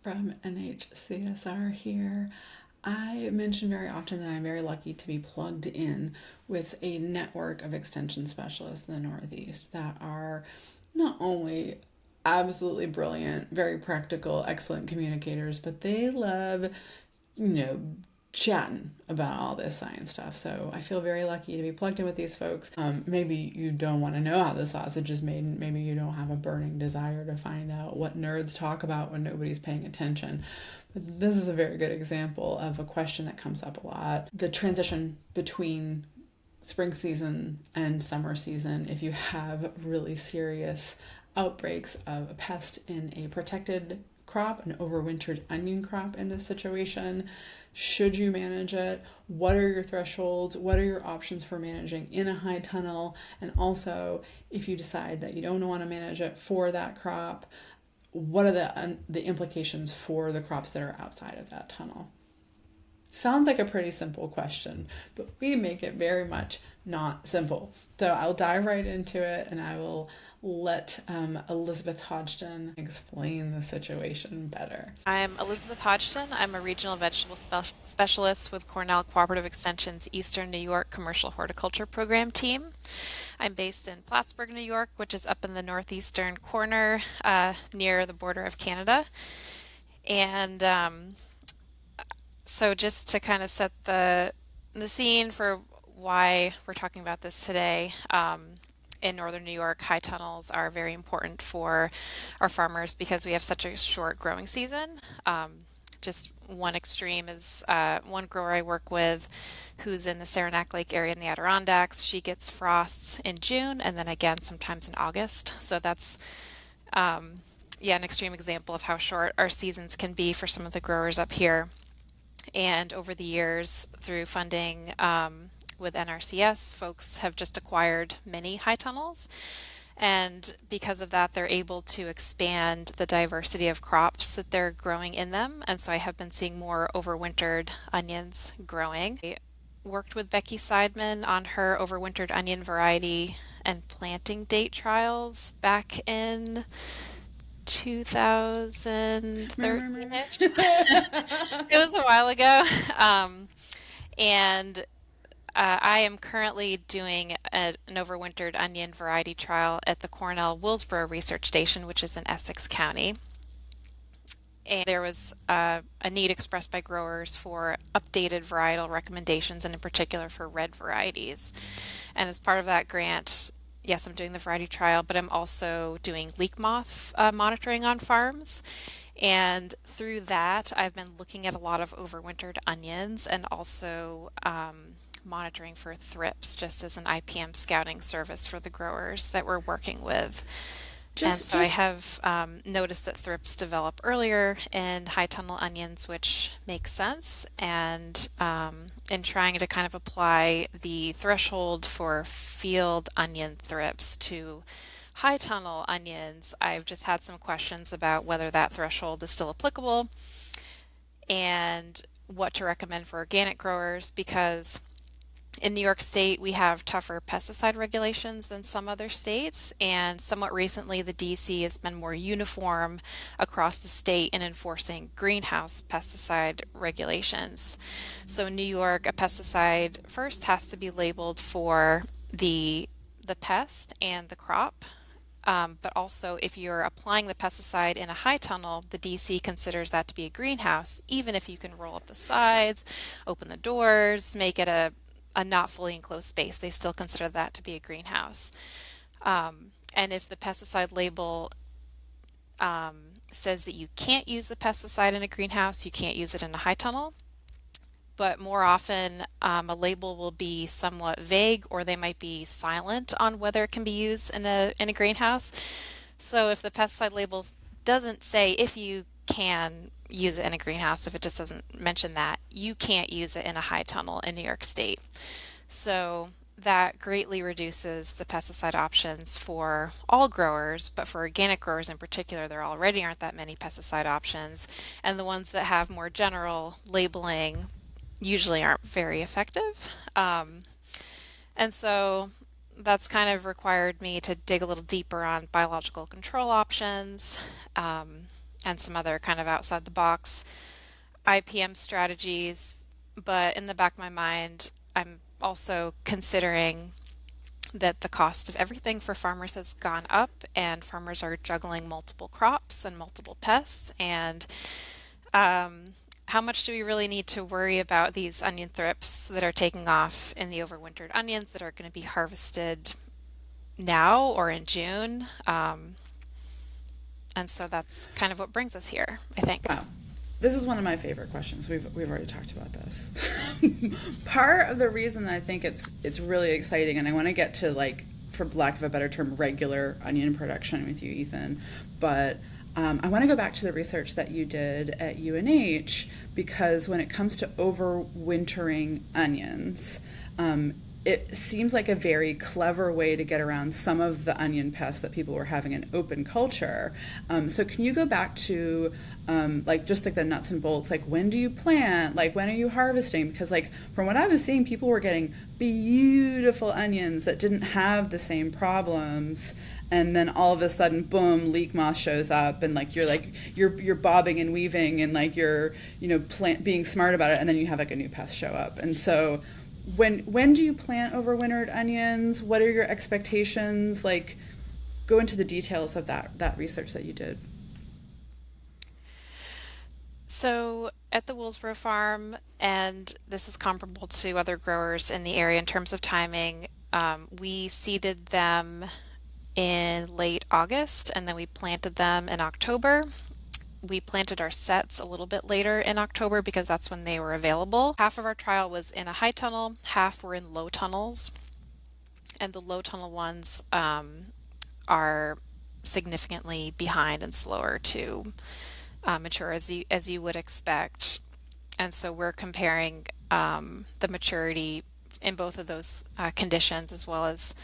from NHCSR here. I mention very often that I'm very lucky to be plugged in with a network of extension specialists in the Northeast that are not only absolutely brilliant, very practical, excellent communicators, but they love, you know, chatting about all this science stuff. So I feel very lucky to be plugged in with these folks. Maybe you don't want to know how the sausage is made. Maybe you don't have a burning desire to find out what nerds talk about when nobody's paying attention. But this is a very good example of a question that comes up a lot. The transition between spring season and summer season, if you have really serious outbreaks of a pest in a protected crop, an overwintered onion crop in this situation, should you manage it? What are your thresholds? What are your options for managing in a high tunnel? And also, if you decide that you don't want to manage it for that crop, what are the implications for the crops that are outside of that tunnel? Sounds like a pretty simple question, but we make it very much not simple. So I'll dive right into it and I will let Elisabeth Hodgdon explain the situation better. I'm Elisabeth Hodgdon. I'm a regional vegetable specialist with Cornell Cooperative Extension's Eastern New York Commercial Horticulture Program team. I'm based in Plattsburgh, New York, which is up in the northeastern corner near the border of Canada. And so just to kind of set the scene for why we're talking about this today, in northern New York, high tunnels are very important for our farmers because we have such a short growing season. Just one extreme is one grower I work with who's in the Saranac Lake area in the Adirondacks. She gets frosts in June and then again sometimes in August. So that's yeah, an extreme example of how short our seasons can be for some of the growers up here. And over the years, through funding with NRCS, folks have just acquired many high tunnels. And because of that, they're able to expand the diversity of crops that they're growing in them. And so I have been seeing more overwintered onions growing. I worked with Becky Seidman on her overwintered onion variety and planting date trials back in 2013-ish. It was a while ago. And I am currently doing an overwintered onion variety trial at the Cornell Willsboro Research Station, which is in Essex County. And there was a need expressed by growers for updated varietal recommendations, and in particular for red varieties. And as part of that grant, yes, I'm doing the variety trial, but I'm also doing leek moth monitoring on farms. And through that, I've been looking at a lot of overwintered onions and also monitoring for thrips just as an IPM scouting service for the growers that we're working with. And so I have noticed that thrips develop earlier in high tunnel onions, which makes sense. And in trying to kind of apply the threshold for field onion thrips to high tunnel onions, I've just had some questions about whether that threshold is still applicable and what to recommend for organic growers because in New York State, we have tougher pesticide regulations than some other states, and somewhat recently, the DC has been more uniform across the state in enforcing greenhouse pesticide regulations. So, in New York, a pesticide first has to be labeled for the pest and the crop. But also, if you're applying the pesticide in a high tunnel, the DC considers that to be a greenhouse, even if you can roll up the sides, open the doors, make it a not fully enclosed space. They still consider that to be a greenhouse. And if the pesticide label says that you can't use the pesticide in a greenhouse, you can't use it in a high tunnel. But more often, a label will be somewhat vague, or they might be silent on whether it can be used in a greenhouse. So if the pesticide label doesn't say if you can use it in a greenhouse, if it just doesn't mention that, you can't use it in a high tunnel in New York State. So that greatly reduces the pesticide options for all growers, but for organic growers in particular, there already aren't that many pesticide options, and the ones that have more general labeling usually aren't very effective. And so that's kind of required me to dig a little deeper on biological control options. and some other kind of outside the box IPM strategies. But in the back of my mind, I'm also considering that the cost of everything for farmers has gone up, and farmers are juggling multiple crops and multiple pests. And um, how much do we really need to worry about these onion thrips that are taking off in the overwintered onions that are going to be harvested now or in June? And so that's kind of what brings us here, I think. Wow. This is one of my favorite questions. We've already talked about this. Part of the reason that I think it's really exciting, and I want to get to, like, for lack of a better term, regular onion production with you, Ethan, but I want to go back to the research that you did at UNH, because when it comes to overwintering onions, it seems like a very clever way to get around some of the onion pests that people were having in open culture. So can you go back to like just like the nuts and bolts, like when do you plant, like when are you harvesting? Because like from what I was seeing, people were getting beautiful onions that didn't have the same problems. And then all of a sudden, boom, leek moth shows up, and like you're bobbing and weaving, and like you're being smart about it, and then you have like a new pest show up. And so when do you plant overwintered onions? What are your expectations? Like, go into the details of that research that you did. So at the Woolsboro farm, and this is comparable to other growers in the area in terms of timing, we seeded them in late August, and then we planted them in October. We planted our sets a little bit later in October because that's when they were available. Half of our trial was in a high tunnel, half were in low tunnels, and the low tunnel ones are significantly behind and slower to mature as you would expect. And so we're comparing the maturity in both of those conditions, as well as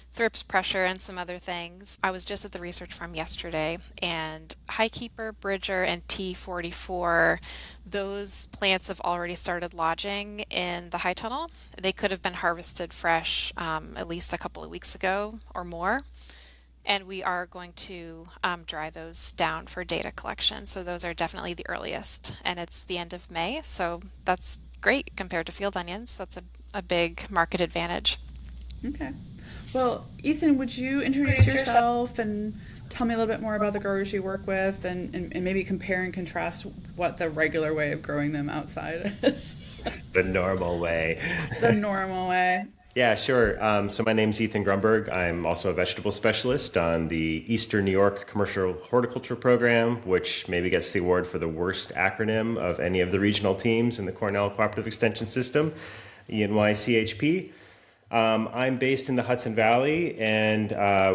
thrips pressure and some other things. I was just at the research farm yesterday, and Highkeeper, Bridger, and T44, those plants have already started lodging in the high tunnel. They could have been harvested fresh at least a couple of weeks ago or more. And we are going to dry those down for data collection. So those are definitely the earliest. And it's the end of May. So that's great compared to field onions. That's a big market advantage. Okay. Well, Ethan, would you introduce yourself and tell me a little bit more about the growers you work with, and maybe compare and contrast what the regular way of growing them outside is? The normal way. The normal way. Yeah, sure. So my name's Ethan Grunberg. I'm also a vegetable specialist on the Eastern New York Commercial Horticulture Program, which maybe gets the award for the worst acronym of any of the regional teams in the Cornell Cooperative Extension system, ENYCHP. I'm based in the Hudson Valley, and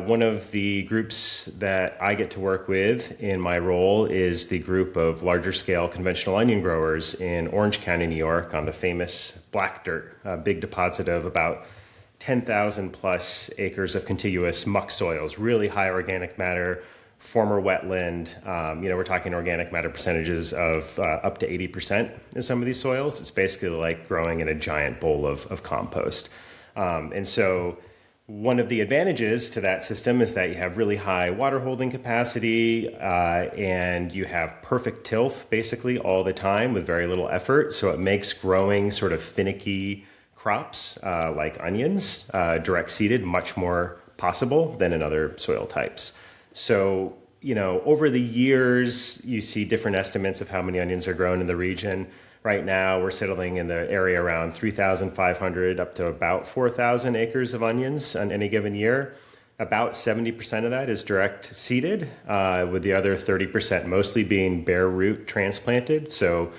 one of the groups that I get to work with in my role is the group of larger scale conventional onion growers in Orange County, New York, on the famous Black Dirt, a big deposit of about 10,000 plus acres of contiguous muck soils, really high organic matter, former wetland. We're talking organic matter percentages of up to 80% in some of these soils. It's basically like growing in a giant bowl of compost. And so one of the advantages to that system is that you have really high water holding capacity, and you have perfect tilth basically all the time with very little effort. So it makes growing sort of finicky crops like onions, direct seeded, much more possible than in other soil types. So, over the years, you see different estimates of how many onions are grown in the region. Right now, we're settling in the area around 3,500 up to about 4,000 acres of onions on any given year. About 70% of that is direct seeded, with the other 30% mostly being bare root transplanted. So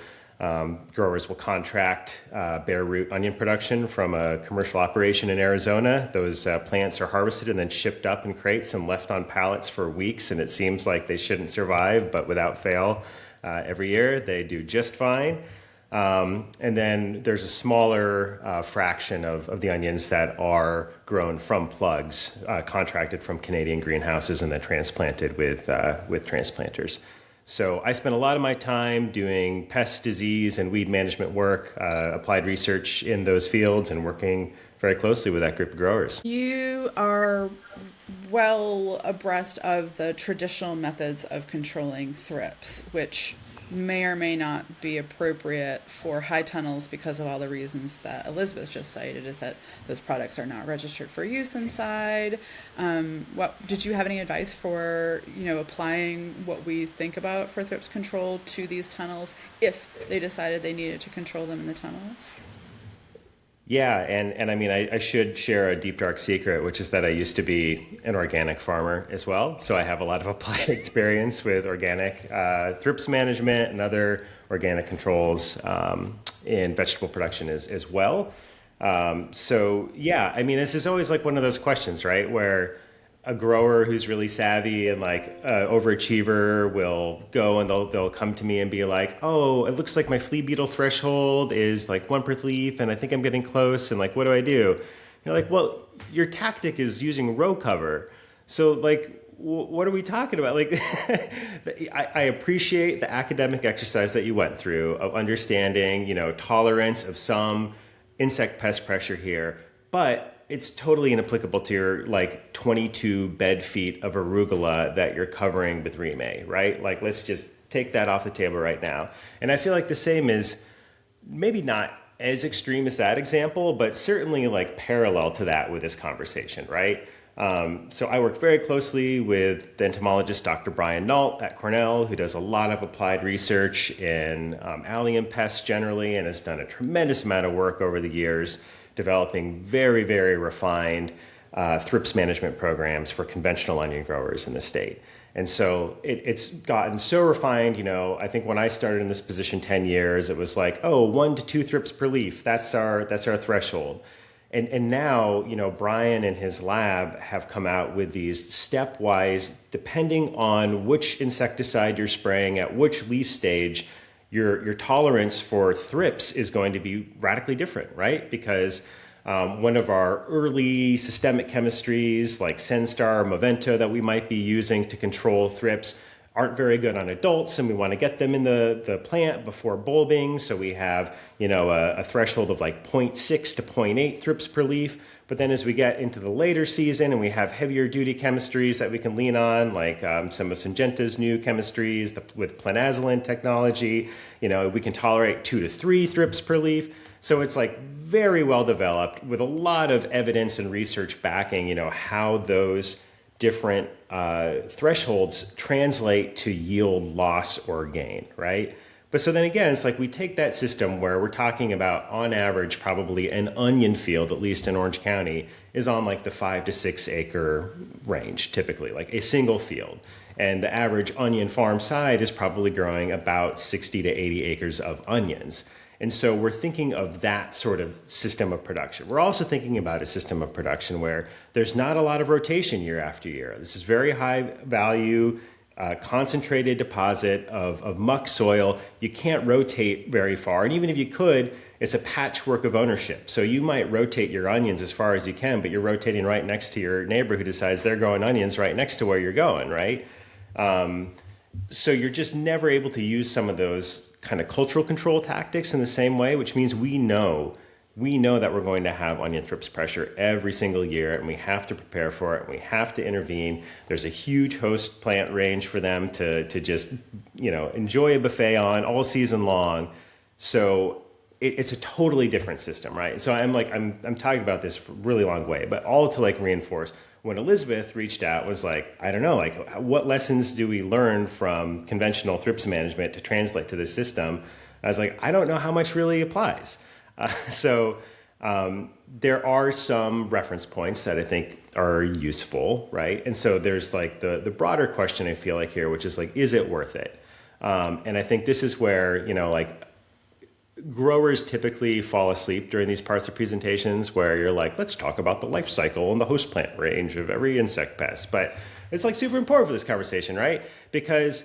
growers will contract bare root onion production from a commercial operation in Arizona. Those plants are harvested and then shipped up in crates and left on pallets for weeks, and it seems like they shouldn't survive, but without fail, every year they do just fine. And then there's a smaller fraction of the onions that are grown from plugs, contracted from Canadian greenhouses and then transplanted with transplanters. So I spent a lot of my time doing pest, disease, and weed management work, applied research in those fields, and working very closely with that group of growers. You are well abreast of the traditional methods of controlling thrips, which may or may not be appropriate for high tunnels because of all the reasons that Elisabeth just cited, is that those products are not registered for use inside. What did you have any advice for, applying what we think about for thrips control to these tunnels if they decided they needed to control them in the tunnels? Yeah, and I mean, I should share a deep, dark secret, which is that I used to be an organic farmer as well. So I have a lot of applied experience with organic thrips management and other organic controls in vegetable production as well. So yeah, I mean, this is always like one of those questions, right? Where a grower who's really savvy and like overachiever will go and they'll come to me and be like, oh, it looks like my flea beetle threshold is like 1 per leaf and I think I'm getting close, and like, what do I do? You're like, well, your tactic is using row cover. So like, what are we talking about? Like, I appreciate the academic exercise that you went through of understanding, tolerance of some insect pest pressure here, but it's totally inapplicable to your like 22 bed feet of arugula that you're covering with Rime, right? Like, let's just take that off the table right now. And I feel like the same is maybe not as extreme as that example, but certainly like parallel to that with this conversation, right? So I work very closely with the entomologist, Dr. Brian Nault at Cornell, who does a lot of applied research in allium pests generally, and has done a tremendous amount of work over the years developing very, very refined thrips management programs for conventional onion growers in the state. And so it's gotten so refined, I think when I started in this position 10 years, it was like, 1 to 2 thrips per leaf. That's our threshold. And now, Brian and his lab have come out with these stepwise, depending on which insecticide you're spraying at which leaf stage, your tolerance for thrips is going to be radically different, right? Because one of our early systemic chemistries like Senstar or Movento that we might be using to control thrips aren't very good on adults, and we want to get them in the plant before bulbing. So we have, a threshold of like 0.6 to 0.8 thrips per leaf. But then as we get into the later season and we have heavier duty chemistries that we can lean on, like some of Syngenta's new chemistries with planazoline technology, we can tolerate 2 to 3 thrips per leaf. So it's like very well developed with a lot of evidence and research backing, how those different thresholds translate to yield loss or gain, right? But so then again, it's like we take that system where we're talking about, on average, probably an onion field, at least in Orange County, is on like the 5 to 6 acre range, typically, like a single field. And the average onion farm side is probably growing about 60 to 80 acres of onions. And so we're thinking of that sort of system of production. We're also thinking about a system of production where there's not a lot of rotation year after year. This is very high value, concentrated deposit of muck soil. You can't rotate very far. And even if you could, it's a patchwork of ownership. So you might rotate your onions as far as you can, but you're rotating right next to your neighbor who decides they're growing onions right next to where you're going, right? So you're just never able to use some of those kind of cultural control tactics in the same way, which means we know that we're going to have onion thrips pressure every single year, and we have to prepare for it, and we have to intervene. There's a huge host plant range for them to just, enjoy a buffet on all season long. So it's a totally different system, right? So I'm talking about this for a really long way, but all to like reinforce. When Elisabeth reached out, was like, I don't know, like what lessons do we learn from conventional thrips management to translate to this system? I was like, I don't know how much really applies. So there are some reference points that I think are useful, right? And so there's like the broader question I feel like here, which is like, is it worth it? And I think this is where, growers typically fall asleep during these parts of presentations where you're like, let's talk about the life cycle and the host plant range of every insect pest. But it's like super important for this conversation, right? Because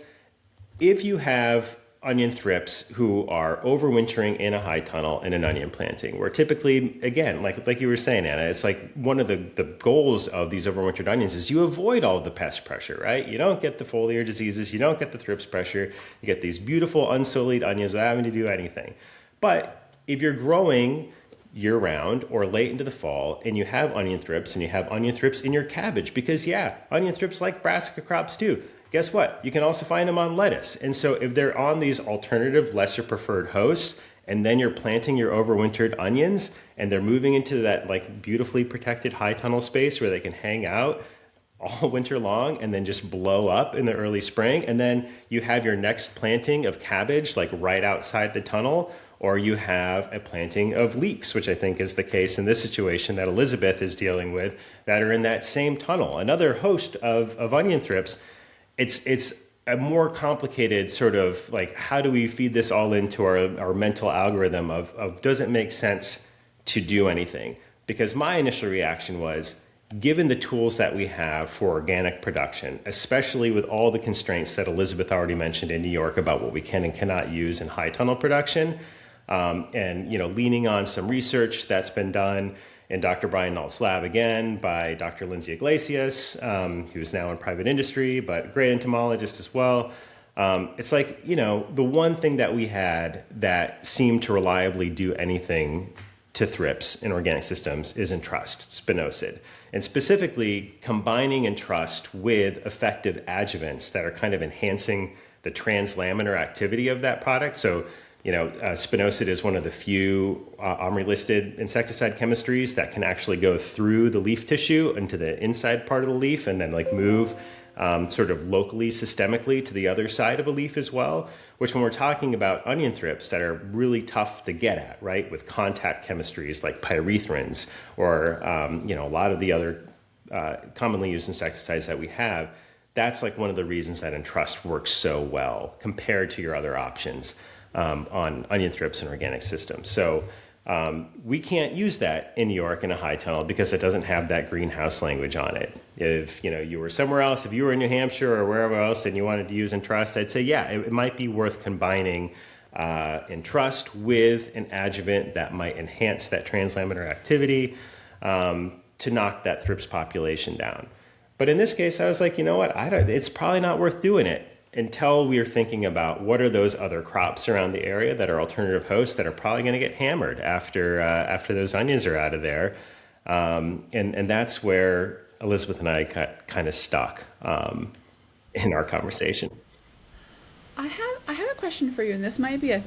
if you have onion thrips who are overwintering in a high tunnel in an onion planting, where typically, again, like you were saying, Anna, it's like one of the goals of these overwintered onions is you avoid all the pest pressure, right? You don't get the foliar diseases, you don't get the thrips pressure, you get these beautiful unsullied onions without having to do anything. But if you're growing year round or late into the fall, and you have onion thrips, and you have onion thrips in your cabbage, because onion thrips like brassica crops too. Guess what? You can also find them on lettuce. And so if they're on these alternative, lesser preferred hosts, and then you're planting your overwintered onions, and they're moving into that like beautifully protected high tunnel space where they can hang out all winter long and then just blow up in the early spring. And then you have your next planting of cabbage like right outside the tunnel, or you have a planting of leeks, which I think is the case in this situation that Elisabeth is dealing with, that are in that same tunnel. Another host of onion thrips. It's a more complicated sort of like, how do we feed this all into our mental algorithm of does it make sense to do anything? Because my initial reaction was, given the tools that we have for organic production, especially with all the constraints that Elisabeth already mentioned in New York about what we can and cannot use in high tunnel production, and leaning on some research that's been done in Dr. Brian Nault's lab again by Dr. Lindsay Iglesias, who's now in private industry, but a great entomologist as well. It's like, the one thing that we had that seemed to reliably do anything to thrips in organic systems is entrust, spinosad. And specifically combining entrust with effective adjuvants that are kind of enhancing the translaminar activity of that product. So, spinosad is one of the few OMRI-listed insecticide chemistries that can actually go through the leaf tissue into the inside part of the leaf and then like move sort of locally, systemically to the other side of a leaf as well, which when we're talking about onion thrips that are really tough to get at, right, with contact chemistries like pyrethrins or, a lot of the other commonly used insecticides that we have, that's like one of the reasons that entrust works so well compared to your other options on onion thrips and organic systems. So we can't use that in New York in a high tunnel because it doesn't have that greenhouse language on it. If you were somewhere else, if you were in New Hampshire or wherever else and you wanted to use entrust, I'd say, it might be worth combining entrust with an adjuvant that might enhance that translaminar activity to knock that thrips population down. But in this case, I was like, it's probably not worth doing it until we are thinking about what are those other crops around the area that are alternative hosts that are probably going to get hammered after those onions are out of there. And that's where Elisabeth and I got kind of stuck in our conversation. I have a question for you, and this might be a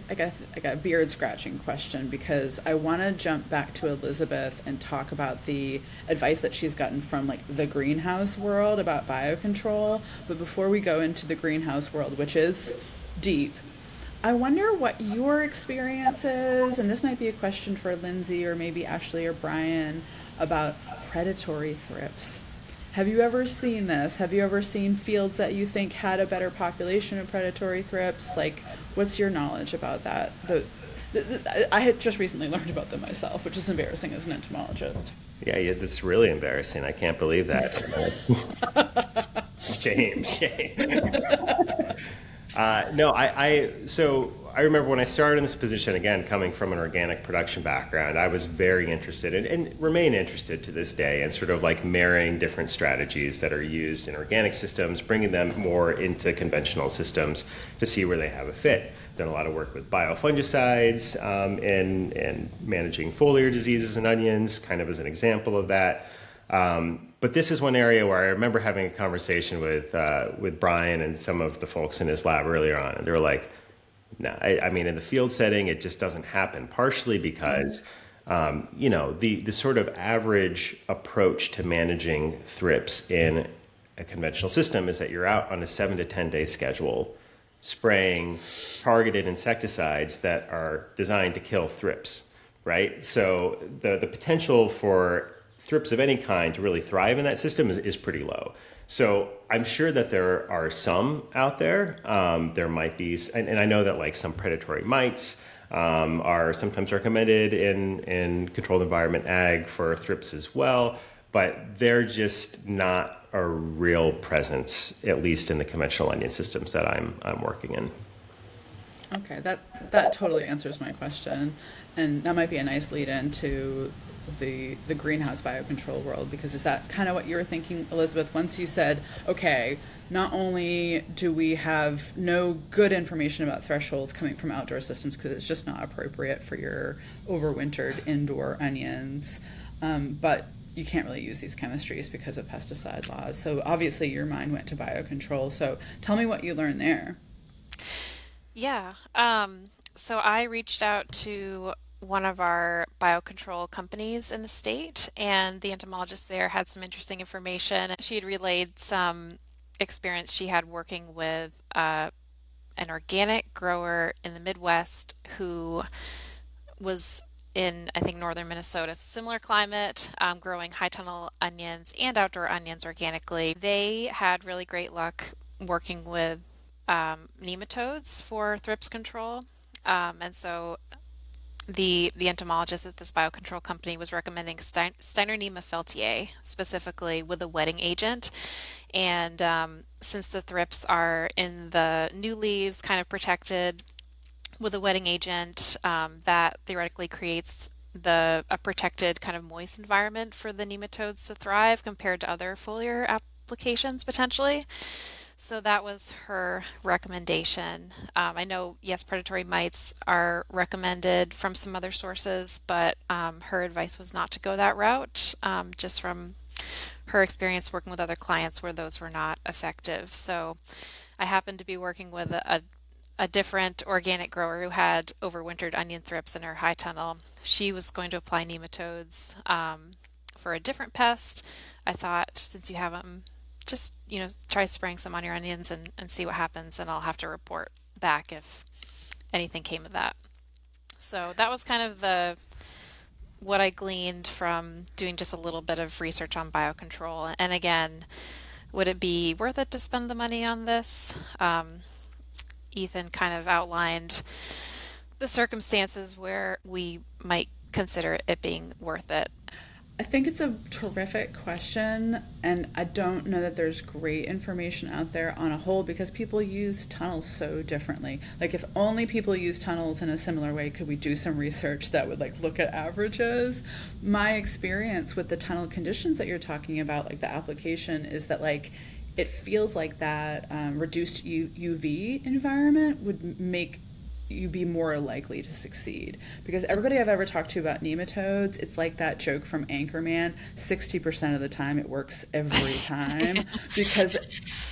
beard scratching question because I want to jump back to Elisabeth and talk about the advice that she's gotten from like the greenhouse world about biocontrol. But before we go into the greenhouse world, which is deep, I wonder what your experience is, and this might be a question for Lindsay or maybe Ashley or Brian, about predatory thrips. Have you ever seen this? Have you ever seen fields that you think had a better population of predatory thrips? Like, what's your knowledge about that? I had just recently learned about them myself, which is embarrassing as an entomologist. Yeah, that's really embarrassing. I can't believe that. Shame. So I remember when I started in this position, again, coming from an organic production background, I was very interested and remain interested to this day in sort of like marrying different strategies that are used in organic systems, bringing them more into conventional systems to see where they have a fit. Done a lot of work with biofungicides and managing foliar diseases in onions, kind of as an example of that. But this is one area where I remember having a conversation with Brian and some of the folks in his lab earlier on, and they were like, no, I mean, in the field setting, it just doesn't happen, partially because, the sort of average approach to managing thrips in a conventional system is that you're out on a 7 to 10 day schedule spraying targeted insecticides that are designed to kill thrips, right? So the potential for thrips of any kind to really thrive in that system is pretty low. So I'm sure that there are some out there. There might be, and I know that like some predatory mites are sometimes recommended in controlled environment ag for thrips as well, but they're just not a real presence, at least in the conventional onion systems that I'm working in. Okay, that totally answers my question, and that might be a nice lead in to the greenhouse biocontrol world? Because is that kind of what you were thinking, Elizabeth, once you said, okay, not only do we have no good information about thresholds coming from outdoor systems because it's just not appropriate for your overwintered indoor onions, but you can't really use these chemistries because of pesticide laws. So obviously your mind went to biocontrol. So tell me what you learned there. Yeah. So I reached out to one of our biocontrol companies in the state, and the entomologist there had some interesting information. She had relayed some experience she had working with an organic grower in the Midwest who was in, I think, northern Minnesota, so similar climate, growing high tunnel onions and outdoor onions organically. They had really great luck working with nematodes for thrips control. And so the entomologist at this biocontrol company was recommending Steinernema feltiae specifically with a wetting agent. And since the thrips are in the new leaves, kind of protected with a wetting agent, that theoretically creates a protected kind of moist environment for the nematodes to thrive compared to other foliar applications potentially. So that was her recommendation. I know, yes, predatory mites are recommended from some other sources, but her advice was not to go that route, just from her experience working with other clients where those were not effective. So I happened to be working with a different organic grower who had overwintered onion thrips in her high tunnel. She was going to apply nematodes for a different pest. I thought, since you have them, just try spraying some on your onions and see what happens, and I'll have to report back if anything came of that. So that was kind of the what I gleaned from doing just a little bit of research on biocontrol. And again, would it be worth it to spend the money on this? Ethan kind of outlined the circumstances where we might consider it being worth it. I think it's a terrific question, and I don't know that there's great information out there on a whole because people use tunnels so differently. Like, if only people use tunnels in a similar way, could we do some research that would like look at averages? My experience with the tunnel conditions that you're talking about, like the application, is that like it feels like that reduced UV environment would make you be more likely to succeed, because everybody I've ever talked to about nematodes, it's like that joke from Anchorman, 60% of the time it works every time because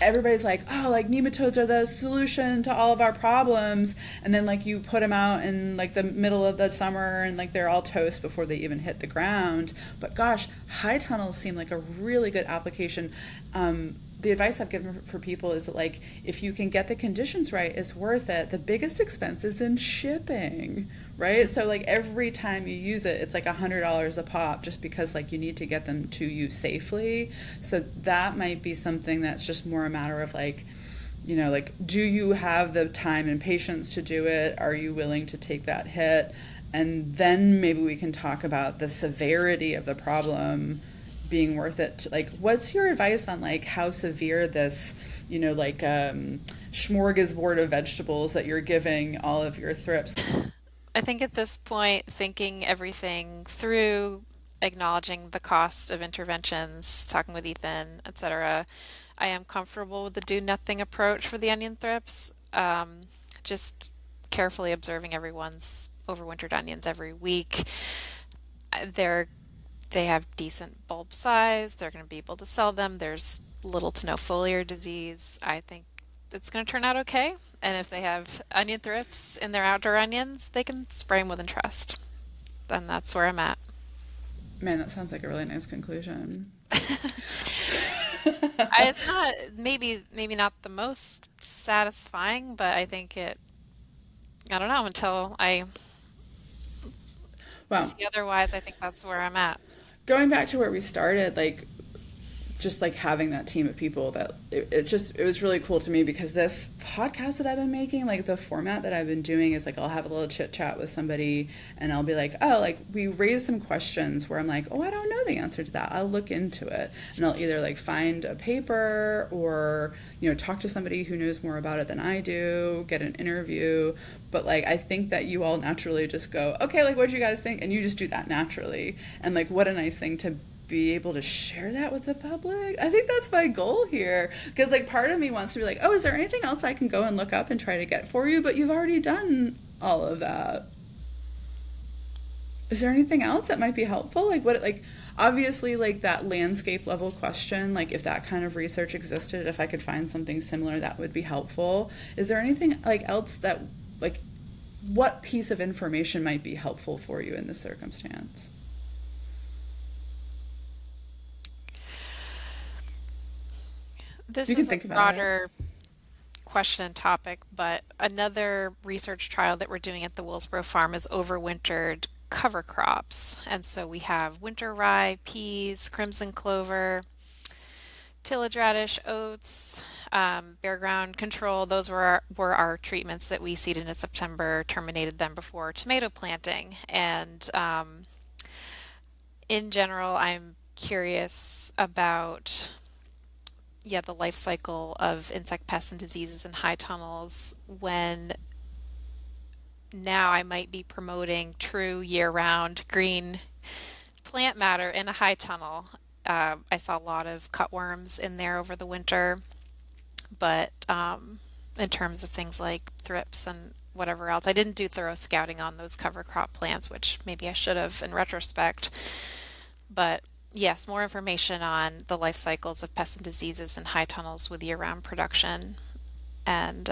everybody's like, oh, like nematodes are the solution to all of our problems, and then like you put them out in like the middle of the summer and like they're all toast before they even hit the ground. But gosh, high tunnels seem like a really good application. The advice I've given for people is that, like, if you can get the conditions right, it's worth it. The biggest expense is in shipping, right? So like every time you use it, it's like $100 a pop just because like you need to get them to you safely. So that might be something that's just more a matter of like, like, do you have the time and patience to do it? Are you willing to take that hit? And then maybe we can talk about the severity of the problem being worth it. Like, what's your advice on like how severe this, smorgasbord of vegetables that you're giving all of your thrips? I think at this point, thinking everything through, acknowledging the cost of interventions, talking with Ethan, etc., I am comfortable with the do nothing approach for the onion thrips. Just carefully observing everyone's overwintered onions every week. They're they have decent bulb size. They're going to be able to sell them. There's little to no foliar disease. I think it's going to turn out okay. And if they have onion thrips in their outdoor onions, they can spray them with interest. And that's where I'm at. Man, that sounds like a really nice conclusion. It's not maybe not the most satisfying, but I think I don't know until I Well, see otherwise. I think that's where I'm at. going back to where we started, like just like having that team of people that it was really cool to me, because this podcast that I've been making, like the format that I've been doing is like I'll have a little chit chat with somebody and I'll be like, oh, like we raised some questions where I'm like, oh, I don't know the answer to that. I'll look into it, and I'll either like find a paper or, talk to somebody who knows more about it than I do, get an interview. But like I think that you all naturally just go, okay, like what do you guys think? And you just do that naturally. And like what a nice thing to be able to share that with the public. I think that's my goal here, because like part of me wants to be like, oh, is there anything else I can go and look up and try to get for you? But you've already done all of that. Is there anything else that might be helpful? Like what, like obviously like that landscape level question, like if that kind of research existed, if I could find something similar, that would be helpful. Is there anything like else that, like, what piece of information might be helpful for you in this circumstance? This You can is a think about broader question and topic, but another research trial that we're doing at the Willsboro farm is overwintered cover crops. And so we have winter rye, peas, crimson clover, tillage radish, oats, bare ground control. Those were our treatments that we seeded in September, terminated them before tomato planting. And in general, I'm curious about the life cycle of insect pests and diseases in high tunnels, when now I might be promoting true year-round green plant matter in a high tunnel. I saw a lot of cutworms in there over the winter, but in terms of things like thrips and whatever else, I didn't do thorough scouting on those cover crop plants, which maybe I should have in retrospect. But yes, more information on the life cycles of pests and diseases in high tunnels with year-round production, and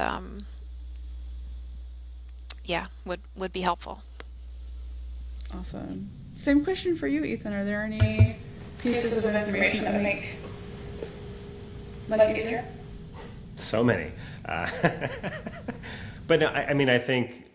would be helpful. Awesome. Same question for you, Ethan. Are there any pieces of information that make life easier? So many. But no, I mean, I think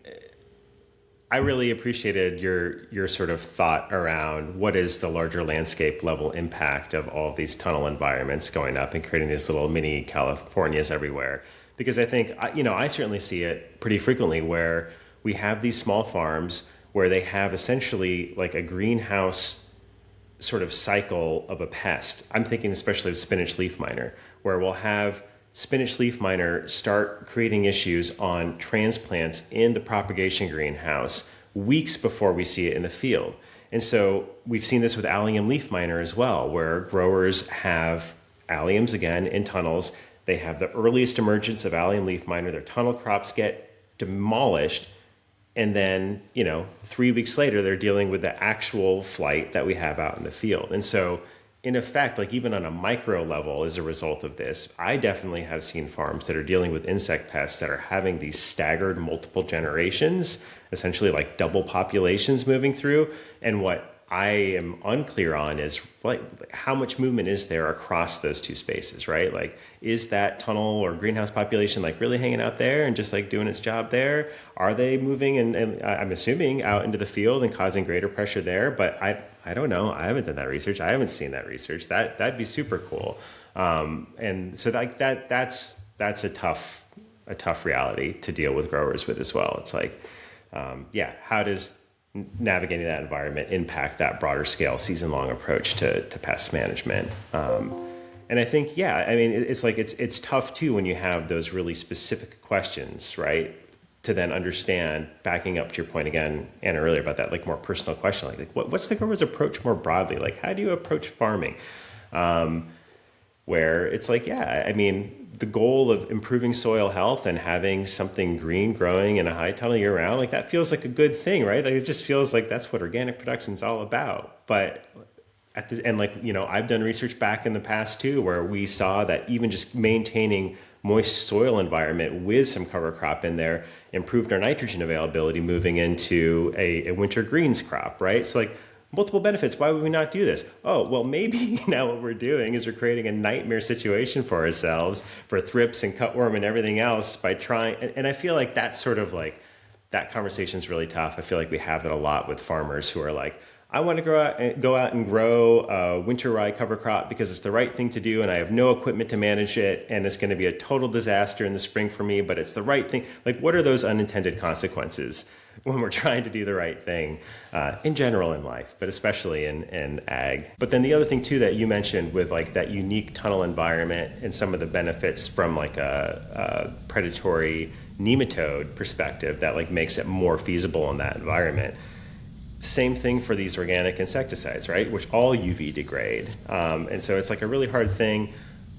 I really appreciated your sort of thought around what is the larger landscape level impact of all of these tunnel environments going up and creating these little mini Californias everywhere. Because I think, I certainly see it pretty frequently where we have these small farms where they have essentially like a greenhouse sort of cycle of a pest. I'm thinking especially of spinach leaf miner, where we'll have spinach leaf miner start creating issues on transplants in the propagation greenhouse weeks before we see it in the field. And so we've seen this with allium leaf miner as well, where growers have alliums again in tunnels. They have the earliest emergence of allium leaf miner. Their tunnel crops get demolished. And then, 3 weeks later, they're dealing with the actual flight that we have out in the field. And so, in effect, like even on a micro level, as a result of this, I definitely have seen farms that are dealing with insect pests that are having these staggered multiple generations, essentially like double populations moving through. And what I am unclear on is like how much movement is there across those two spaces, right? Like, is that tunnel or greenhouse population like really hanging out there and just like doing its job there? Are they moving and I'm assuming out into the field and causing greater pressure there? But I don't know. I haven't done that research. I haven't seen that research. That'd be super cool. And so like that's a tough reality to deal with growers with as well. It's like, how does navigating that environment impact that broader scale season-long approach to pest management? And I think, it's tough too when you have those really specific questions, right? To then understand, backing up to your point again, Anna, earlier about that, like more personal question, like what's the grower's approach more broadly? Like, how do you approach farming? Where it's like, the goal of improving soil health and having something green growing in a high tunnel year round, like that feels like a good thing, right? Like it just feels like that's what organic production is all about. But I've done research back in the past too, where we saw that even just maintaining moist soil environment with some cover crop in there improved our nitrogen availability moving into a winter greens crop, right? So like multiple benefits. Why would we not do this? Oh, well, maybe now what we're doing is we're creating a nightmare situation for ourselves for thrips and cutworm and everything else by trying. And I feel like that's sort of like that conversation is really tough. I feel like we have that a lot with farmers who are like, I want to go out and grow a winter rye cover crop because it's the right thing to do, and I have no equipment to manage it, and it's going to be a total disaster in the spring for me, but it's the right thing. Like, what are those unintended consequences when we're trying to do the right thing in general in life, but especially in ag? But then the other thing too that you mentioned with like that unique tunnel environment and some of the benefits from like a predatory nematode perspective that like makes it more feasible in that environment. Same thing for these organic insecticides, right? Which all UV degrade. And so it's like a really hard thing.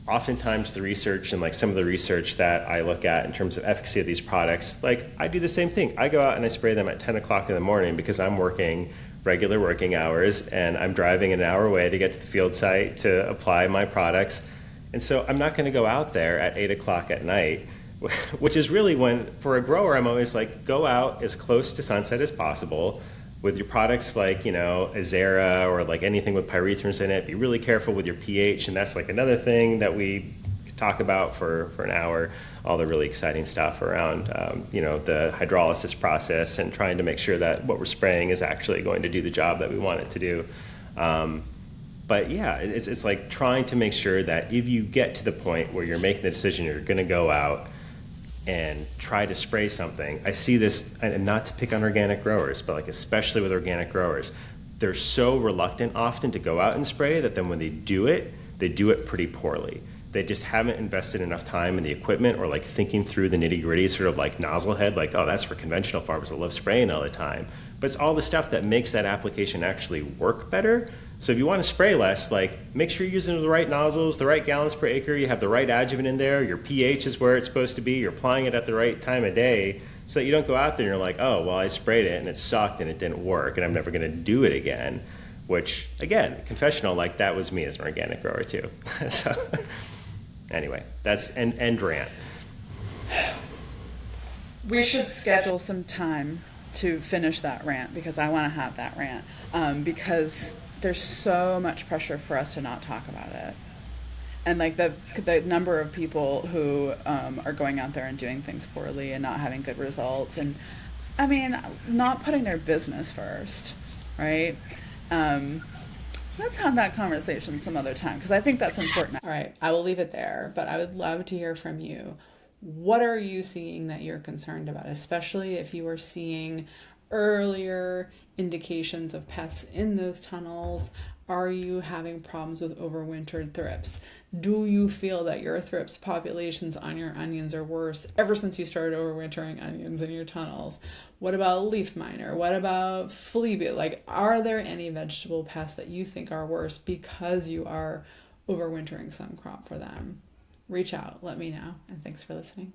Oftentimes the research and like some of the research that I look at in terms of efficacy of these products, like I do the same thing. I go out and I spray them at 10 o'clock in the morning because I'm working regular working hours and I'm driving an hour away to get to the field site to apply my products. And so I'm not going to go out there at 8 o'clock at night, which is really when, for a grower, I'm always like, go out as close to sunset as possible. With your products like, Azera or like anything with pyrethrins in it, be really careful with your pH. And that's like another thing that we could talk about for an hour, all the really exciting stuff around, the hydrolysis process and trying to make sure that what we're spraying is actually going to do the job that we want it to do. But yeah, it's like trying to make sure that if you get to the point where you're making the decision, you're going to go out and try to spray something. I see this, and not to pick on organic growers, but like especially with organic growers, they're so reluctant often to go out and spray that then when they do it pretty poorly. They just haven't invested enough time in the equipment or like thinking through the nitty gritty, sort of like nozzle head, like, oh, that's for conventional farmers that love spraying all the time. But it's all the stuff that makes that application actually work better. So if you want to spray less, like make sure you're using the right nozzles, the right gallons per acre, you have the right adjuvant in there, your pH is where it's supposed to be, you're applying it at the right time of day so that you don't go out there and you're like, oh, well, I sprayed it and it sucked and it didn't work and I'm never going to do it again. Which, again, confessional, like that was me as an organic grower too. So anyway, that's end rant. We should schedule some time to finish that rant because I want to have that rant because there's so much pressure for us to not talk about it. And like the number of people who are going out there and doing things poorly and not having good results and I mean, not putting their business first, right? Let's have that conversation some other time because I think that's important. All right, I will leave it there, but I would love to hear from you. What are you seeing that you're concerned about, especially if you are seeing earlier indications of pests in those tunnels? Are you having problems with overwintered thrips? Do you feel that your thrips populations on your onions are worse ever since you started overwintering onions in your tunnels? What about leaf miner? What about flea beetle? Like, are there any vegetable pests that you think are worse because you are overwintering some crop for them? Reach out, let me know, and thanks for listening.